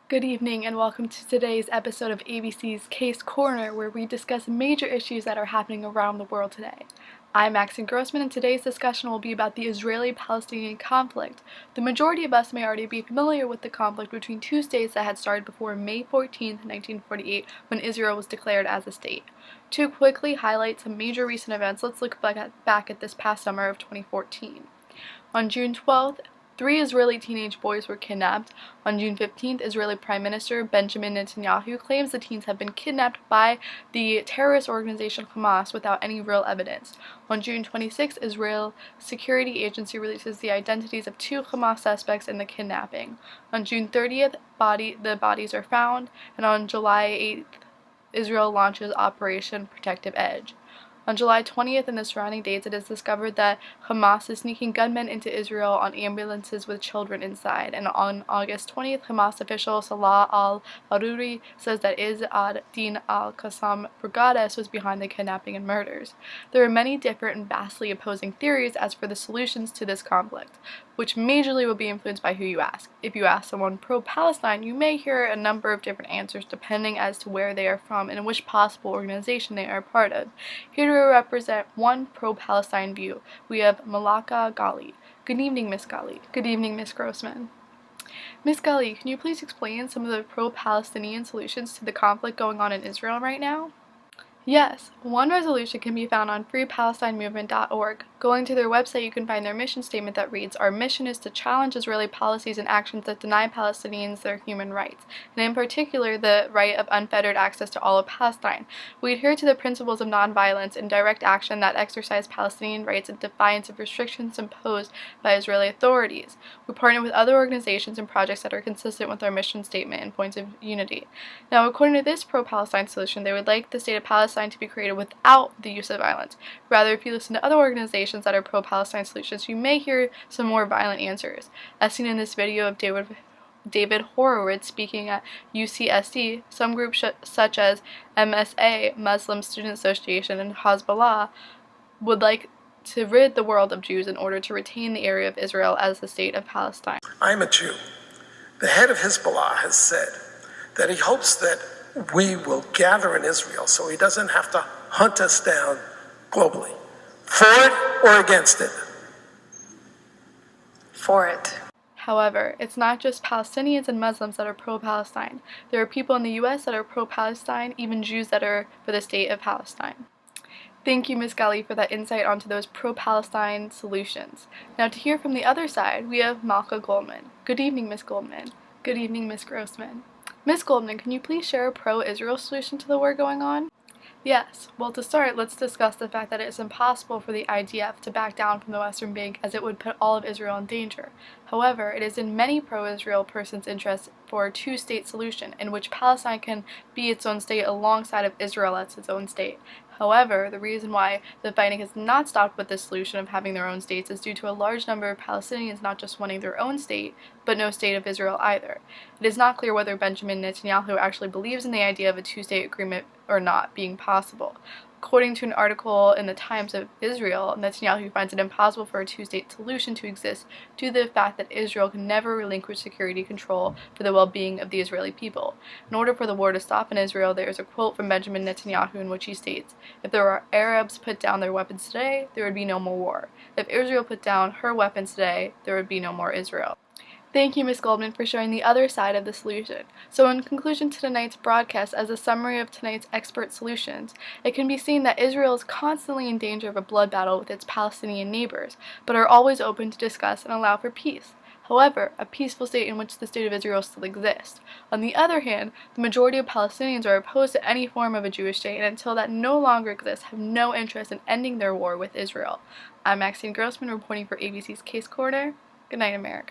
Good evening and welcome to today's episode of ABC's Case Corner, where we discuss major issues that are happening around the world today. I'm Maxine Grossman, and today's discussion will be about the Israeli-Palestinian conflict. The majority of us may already be familiar with the conflict between two states that had started before May 14, 1948, when Israel was declared as a state. To quickly highlight some major recent events, let's look back at this past summer of 2014. On June 12th, 3 Israeli teenage boys were kidnapped. On June 15th, Israeli Prime Minister Benjamin Netanyahu claims the teens have been kidnapped by the terrorist organization Hamas without any real evidence. On June 26th, Israel Security Agency releases the identities of 2 Hamas suspects in the kidnapping. On June 30th, the bodies are found, and on July 8th, Israel launches Operation Protective Edge. On July 20th and the surrounding dates, it is discovered that Hamas is sneaking gunmen into Israel on ambulances with children inside. And on August 20th, Hamas official Salah al-Aruri says that Izz ad-Din al-Qassam Brigades was behind the kidnapping and murders. There are many different and vastly opposing theories as for the solutions to this conflict, which majorly will be influenced by who you ask. If you ask someone pro-Palestine, you may hear a number of different answers depending as to where they are from and which possible organization they are a part of. Here to represent one pro-Palestine view, we have Malaka Ghali. Good evening, Miss Ghali. Good evening, Miss Grossman. Miss Ghali, can you please explain some of the pro-Palestinian solutions to the conflict going on in Israel right now? Yes, one resolution can be found on freepalestinemovement.org. Going to their website, you can find their mission statement that reads, "Our mission is to challenge Israeli policies and actions that deny Palestinians their human rights, and in particular the right of unfettered access to all of Palestine. We adhere to the principles of nonviolence and direct action that exercise Palestinian rights in defiance of restrictions imposed by Israeli authorities. We partner with other organizations and projects that are consistent with our mission statement and points of unity." Now, according to this pro-Palestine solution, they would like the state of Palestine to be created without the use of violence. Rather, if you listen to other organizations that are pro-Palestine solutions, you may hear some more violent answers. As seen in this video of David Horowitz speaking at UCSD, some groups such as MSA, Muslim Student Association, and Hezbollah would like to rid the world of Jews in order to retain the area of Israel as the state of Palestine. I'm a Jew. The head of Hezbollah has said that he hopes that we will gather in Israel so he doesn't have to hunt us down globally. For it or against it? For it. However, it's not just Palestinians and Muslims that are pro-Palestine. There are people in the U.S. that are pro-Palestine, even Jews that are for the state of Palestine. Thank you, Ms. Ghali, for that insight onto those pro-Palestine solutions. Now, to hear from the other side, we have Malka Goldman. Good evening, Ms. Goldman. Good evening, Ms. Grossman. Ms. Goldman, can you please share a pro-Israel solution to the war going on? Yes. Well, to start, let's discuss the fact that it is impossible for the IDF to back down from the Western Bank, as it would put all of Israel in danger. However, it is in many pro-Israel persons' interest for a two-state solution, in which Palestine can be its own state alongside of Israel as its own state. However, the reason why the fighting has not stopped with this solution of having their own states is due to a large number of Palestinians not just wanting their own state, but no state of Israel either. It is not clear whether Benjamin Netanyahu actually believes in the idea of a two-state agreement or not being possible. According to an article in the Times of Israel, Netanyahu finds it impossible for a two-state solution to exist due to the fact that Israel can never relinquish security control for the well-being of the Israeli people. In order for the war to stop in Israel, there is a quote from Benjamin Netanyahu in which he states, "If there were Arabs put down their weapons today, there would be no more war. If Israel put down her weapons today, there would be no more Israel." Thank you, Ms. Goldman, for showing the other side of the solution. So in conclusion to tonight's broadcast, as a summary of tonight's expert solutions, it can be seen that Israel is constantly in danger of a blood battle with its Palestinian neighbors, but are always open to discuss and allow for peace. However, a peaceful state in which the state of Israel still exists. On the other hand, the majority of Palestinians are opposed to any form of a Jewish state, and until that no longer exists, have no interest in ending their war with Israel. I'm Maxine Grossman, reporting for ABC's Case Corner. Good night, America.